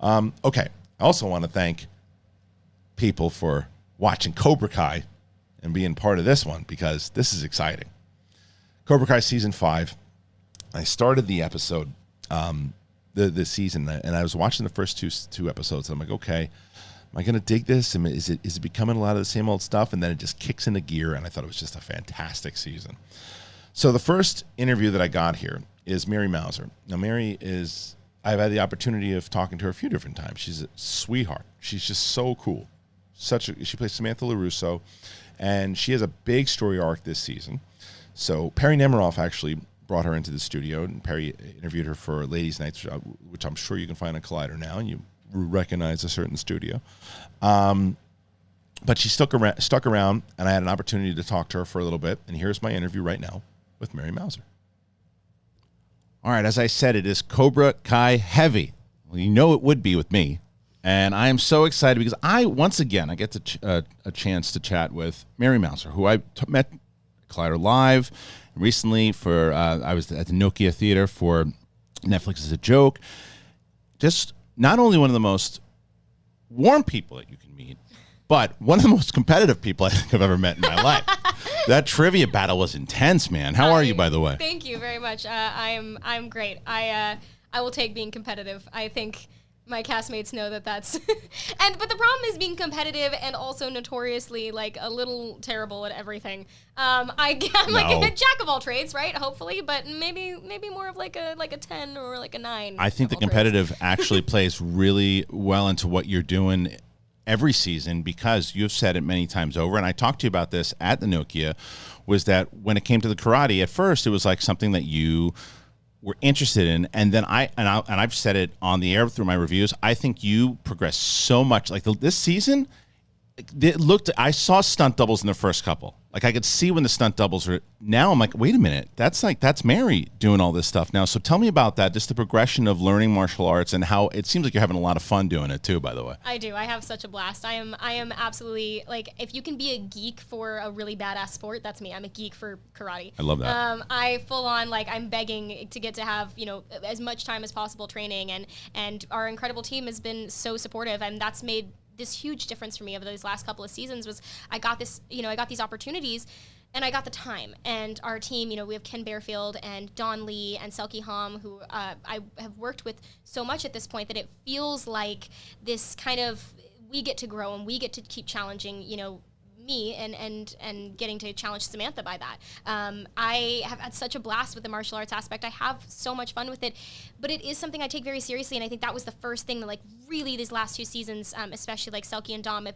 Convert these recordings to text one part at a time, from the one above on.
Okay, I also want to thank people for watching Cobra Kai and being part of this one because this is exciting. Cobra Kai Season 5. I started the episode, the season, and I was watching the first two episodes. And I'm like, okay, am I going to dig this? And is it becoming a lot of the same old stuff? And then it just kicks into gear, and I thought it was just a fantastic season. So the first interview that I got here is Mary Mauser. Now, I've had the opportunity of talking to her a few different times. She's a sweetheart. She's just so cool. She plays Samantha Larusso, and she has a big story arc this season. So Perry Nemiroff actually brought her into the studio, and Perry interviewed her for Ladies' Nights, which I'm sure you can find on Collider now, and you recognize a certain studio. But she stuck around, and I had an opportunity to talk to her for a little bit, and here's my interview right now with Mary Mauser. All right, as I said, it is Cobra Kai heavy. Well, you know it would be with me. And I am so excited because once again, I get a chance to chat with Mary Mauser, who I met at Collider Live recently I was at the Nokia Theater for Netflix as a Joke. Just not only one of the most warm people that you can meet, but one of the most competitive people I think I've ever met in my life. That trivia battle was intense, man. How are you, by the way? Thank you very much. I'm great. I will take being competitive. I think my castmates know that's but the problem is being competitive and also notoriously like a little terrible at everything. I'm like a jack of all trades, right? Hopefully, but maybe more of like a 10 or like a 9. I think the competitive actually plays really well into what you're doing every season, because you've said it many times over, and I talked to you about this at the Nokia, was that when it came to the karate, at first it was like something that you were interested in, and then I've said it on the air through my reviews, I think you progressed so much. Like this season, I saw stunt doubles in the first couple. Like I could see when the stunt doubles were. Now I'm like, wait a minute, that's Mary doing all this stuff now. So tell me about that, just the progression of learning martial arts and how it seems like you're having a lot of fun doing it too. By the way, I do. I have such a blast. I am absolutely like, if you can be a geek for a really badass sport, that's me. I'm a geek for karate. I love that. I full on like I'm begging to get to have as much time as possible training, and our incredible team has been so supportive, and that's made this huge difference for me over those last couple of seasons. Was I got these opportunities, and I got the time. And our team, we have Ken Bearfield and Don Lee and Selkie Hom, who I have worked with so much at this point that it feels like this kind of, we get to grow and we get to keep challenging, me and getting to challenge Samantha by that. I have had such a blast with the martial arts aspect. I have so much fun with it, but it is something I take very seriously, and I think that was the first thing that like really these last 2 seasons, especially like Selkie and Dawn have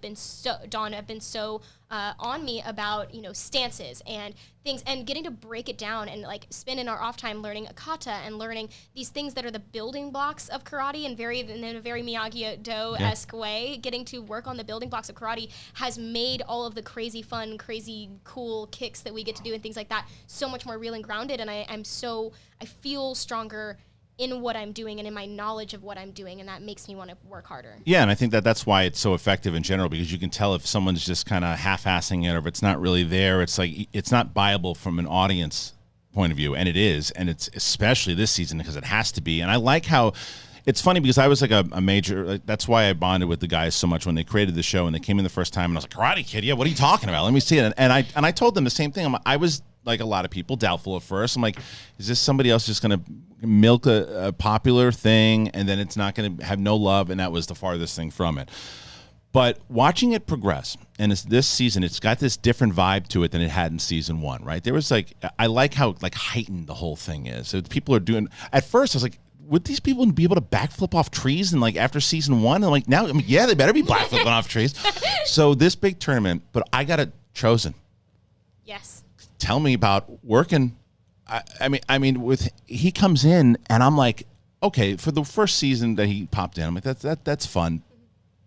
been so on me about stances and things, and getting to break it down and like spend in our off time learning kata and learning these things that are the building blocks of karate in a very Miyagi-Do-esque way. Getting to work on the building blocks of karate has made all of the crazy fun, crazy cool kicks that we get to do and things like that so much more real and grounded, and I feel stronger in what I'm doing and in my knowledge of what I'm doing, and that makes me want to work harder. Yeah, and I think that's why it's so effective in general, because you can tell if someone's just kind of half-assing it, or if it's not really there. It's like it's not viable from an audience point of view, and it is, and it's especially this season because it has to be. And I like how it's funny, because I was like a major, that's why I bonded with the guys so much when they created the show and they came in the first time, and I was like, Karate Kid, yeah, what are you talking about? Let me see it. And I told them the same thing. I was like a lot of people, doubtful at first. I'm like, is this somebody else just going to milk a popular thing and then it's not going to have no love? And that was the farthest thing from it. But watching it progress, and this season, it's got this different vibe to it than it had in season 1, right? There was like, I like how like heightened the whole thing is. So people are doing, at first I was like, would these people be able to backflip off trees? And like after season 1, I'm like, now, yeah, they better be backflipping off trees. So this big tournament, but I got it chosen. Yes. Tell me about working. I mean, he comes in and I'm like, okay, for the first season that he popped in, I'm like, that's fun,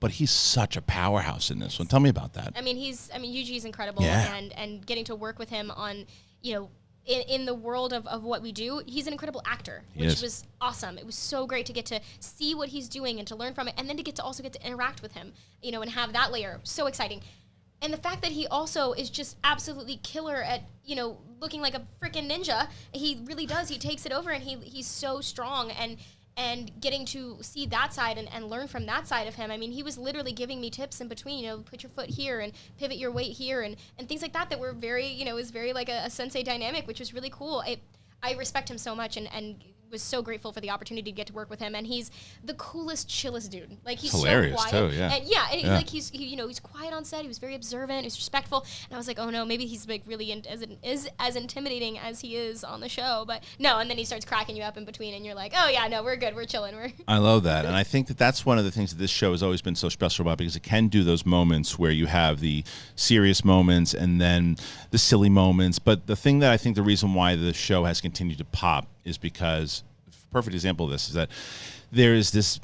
but he's such a powerhouse in this one. Tell me about that. Yuji's incredible, yeah. and getting to work with him on, in the world of what we do, he's an incredible actor, which was awesome. It was so great to get to see what he's doing and to learn from it, and then to get to interact with him, and have that layer. So exciting. And the fact that he also is just absolutely killer at, looking like a freaking ninja. He really does. He takes it over, and he's so strong. And and getting to see that side and learn from that side of him. I mean, he was literally giving me tips in between, put your foot here and pivot your weight here and things like that were very, was very like a sensei dynamic, which was really cool. I respect him so much and was so grateful for the opportunity to get to work with him. And he's the coolest, chillest dude. Like, he's hilarious so quiet. too, yeah. And like he's quiet on set. He was very observant. He was respectful. And I was like, oh no, maybe he's like really is as intimidating as he is on the show. But no, and then he starts cracking you up in between, and you're like, oh yeah, no, we're good, we're chilling. I love that, and I think that's one of the things that this show has always been so special about, because it can do those moments where you have the serious moments and then the silly moments. But the thing that I think the reason why the show has continued to pop is because, perfect example of this is that there is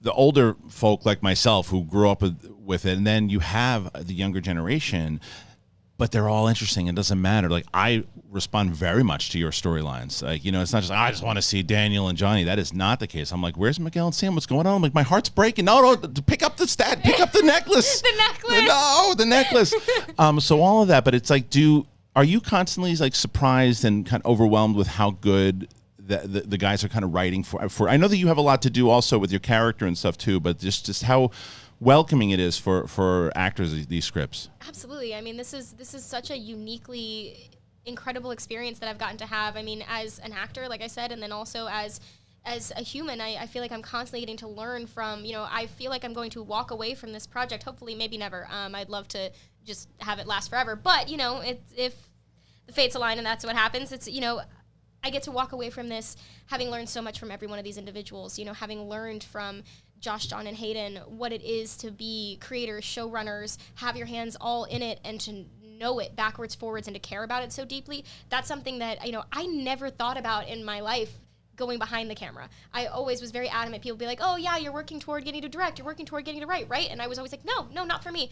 the older folk like myself who grew up with it, and then you have the younger generation, but they're all interesting. It doesn't matter. Like, I respond very much to your storylines. Like, it's not just, I just want to see Daniel and Johnny. That is not the case. I'm like, where's Miguel and Sam? What's going on? I'm like, my heart's breaking. No, pick up pick up the necklace. The necklace. No, the necklace. So all of that, but it's like, are you constantly like surprised and kind of overwhelmed with how good the guys are kind of writing for? I know that you have a lot to do also with your character and stuff too, but just how welcoming it is for actors, these scripts. Absolutely. I mean, this is such a uniquely incredible experience that I've gotten to have. I mean, as an actor, like I said, and then also as a human, I feel like I'm constantly getting to learn from, I feel like I'm going to walk away from this project, hopefully, maybe never. I'd love to just have it last forever. But, if the fates align and that's what happens, it's, I get to walk away from this having learned so much from every one of these individuals, having learned from Josh, John, and Hayden what it is to be creators, showrunners, have your hands all in it, and to know it backwards, forwards, and to care about it so deeply. That's something that, I never thought about in my life going behind the camera. I always was very adamant. People would be like, oh yeah, you're working toward getting to direct, you're working toward getting to write, right? And I was always like, no, not for me.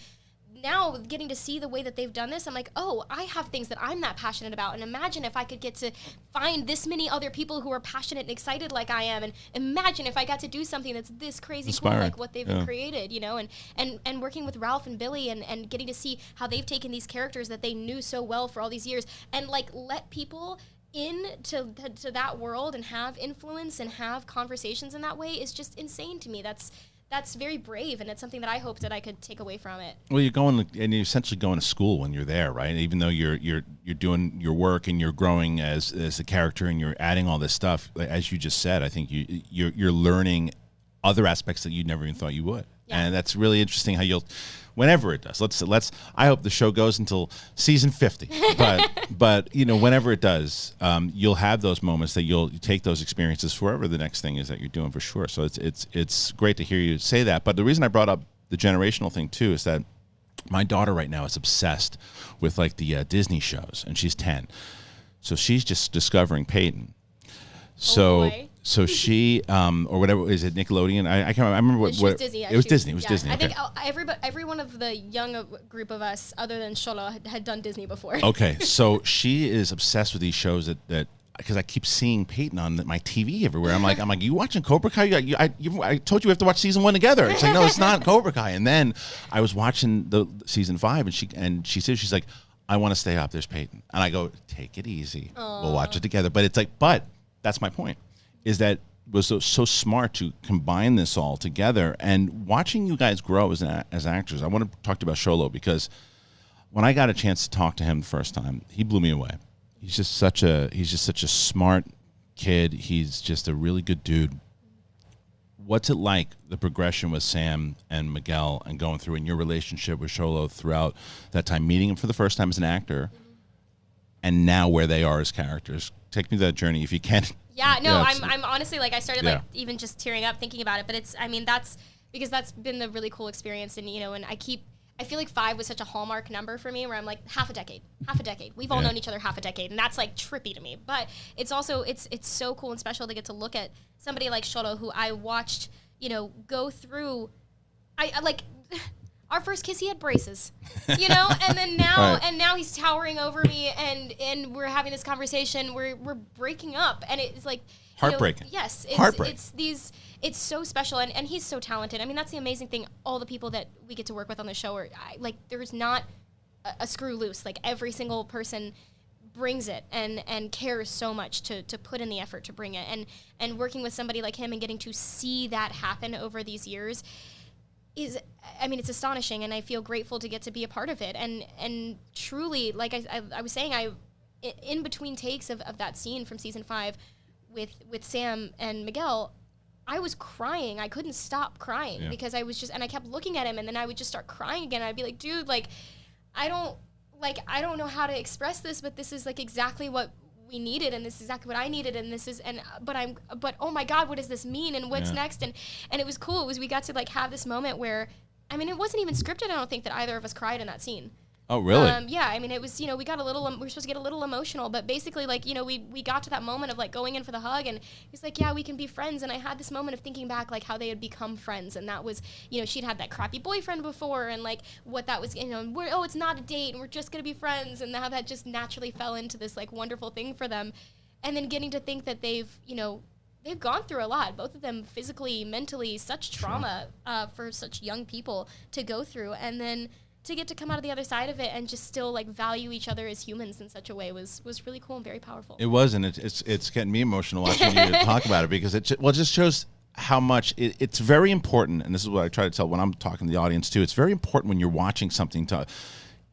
Now, getting to see the way that they've done this, I'm like, oh, I have things that I'm that passionate about. And imagine if I could get to find this many other people who are passionate and excited like I am. And imagine if I got to do something that's this crazy inspiring. Cool, like what they've created, and working with Ralph and Billy and getting to see how they've taken these characters that they knew so well for all these years and like let people into that world and have influence and have conversations in that way is just insane to me. That's very brave, and it's something that I hope that I could take away from it. Well, you're essentially going to school when you're there, right? Even though you're doing your work and you're growing as a character and you're adding all this stuff, as you just said, I think you're learning other aspects that you never even thought you would. Yeah. And that's really interesting how whenever it does, let's. I hope the show goes until season 50, but whenever it does, you'll have those moments that you take those experiences for whatever the next thing is that you're doing for sure. So it's great to hear you say that. But the reason I brought up the generational thing too is that my daughter right now is obsessed with like the Disney shows, and she's 10, so she's just discovering Peyton. So she, or whatever, is it Nickelodeon? I can't remember. I remember what. It was Disney. It was Disney. It was Disney. I think every one of the young group of us, other than Sholo, had done Disney before. Okay, so she is obsessed with these shows that because I keep seeing Peyton on my TV everywhere. I'm like, you watching Cobra Kai? I told you we have to watch season 1 together. It's like, no, it's not Cobra Kai. And then I was watching the season 5, and she said, she's like, I want to stay up. There's Peyton, and I go, take it easy. Aww. We'll watch it together. But it's like, that's my point. Is that was so smart to combine this all together, and watching you guys grow as actors. I want to talk about Sholo, because when I got a chance to talk to him the first time, he blew me away. He's just such a smart kid. He's just a really good dude. What's it like, the progression with Sam and Miguel and going through, and your relationship with Sholo throughout that time, meeting him for the first time as an actor, and now where they are as characters? Take me to that journey if you can. Yeah, no, I'm honestly, like, I started like even just tearing up thinking about it, but that's because that's been the really cool experience. And and I feel like 5 was such a hallmark number for me, where I'm like, half a decade. We've all known each other half a decade, and that's like trippy to me. But it's also it's so cool and special to get to look at somebody like Sholo, who I watched go through. I like. Our first kiss, he had braces, and then now, right. And now he's towering over me, and we're having this conversation. We're breaking up, and it's like heartbreaking. Yes, it's so special, and he's so talented. I mean, that's the amazing thing. All the people that we get to work with on the show there's not a screw loose. Like, every single person brings it and cares so much to put in the effort to bring it. And working with somebody like him and getting to see that happen over these years is, I mean, it's astonishing, and I feel grateful to get to be a part of it. And truly, like I was saying, in between takes of that scene from season 5 with Sam and Miguel, I was crying. I couldn't stop crying because I was just, and I kept looking at him, and then I would just start crying again. I'd be like, dude, like, I don't know how to express this, but this is like exactly what we needed, and this is exactly what I needed, and this is, but oh my God, what does this mean, and what's next? And it was cool. We got to like have this moment where, I mean, it wasn't even scripted. I don't think that either of us cried in that scene. Oh, really? Yeah, I mean, it was, we got we were supposed to get a little emotional, but basically, like, we got to that moment of, like, going in for the hug, and he's like, yeah, we can be friends, and I had this moment of thinking back, like, how they had become friends, and that was, she'd had that crappy boyfriend before, and, like, what that was, it's not a date, and we're just gonna be friends, and how that just naturally fell into this, like, wonderful thing for them, and then getting to think that they've gone through a lot, both of them physically, mentally, such trauma for such young people to go through, and then to get to come out of the other side of it and just still like value each other as humans in such a way was really cool and very powerful. It was, and it's getting me emotional watching you talk about it, because it just shows how much it's very important. And this is what I try to tell when I'm talking to the audience too. It's very important when you're watching something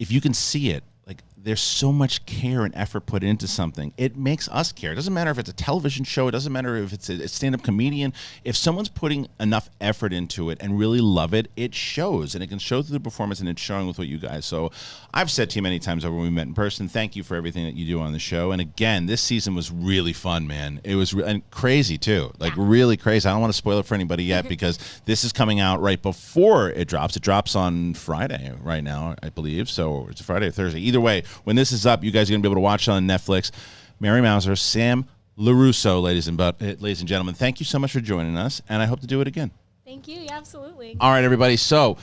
if you can see it, like there's so much care and effort put into something. It makes us care. It doesn't matter if it's a television show. It doesn't matter if it's a stand-up comedian. If someone's putting enough effort into it and really love it, it shows, and it can show through the performance, and it's showing with what you guys. So I've said to you many times over when we met in person, thank you for everything that you do on the show. And again, this season was really fun, man. It was and crazy too, like really crazy. I don't want to spoil it for anybody yet because this is coming out right before it drops. It drops on Friday right now, I believe. So it's Friday or Thursday. Either way, when this is up, you guys are going to be able to watch it on Netflix. Mary Mouser, Sam Larusso, ladies and gentlemen, thank you so much for joining us, and I hope to do it again. Thank you. Yeah, absolutely. All right, everybody. So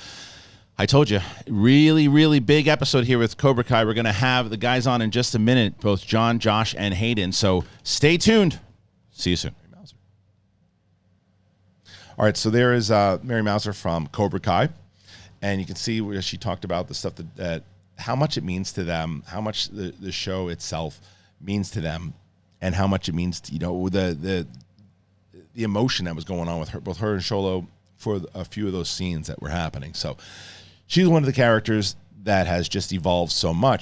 I told you, really, really big episode here with Cobra Kai. We're going to have the guys on in just a minute, both John, Josh, and Hayden. So stay tuned. See you soon. Mary Mouser. All right, so there is Mary Mouser from Cobra Kai, and you can see where she talked about the stuff that how much it means to them, how much the show itself means to them, and how much it means to, the emotion that was going on with her, both her and Sholo, for a few of those scenes that were happening. So she's one of the characters that has just evolved so much.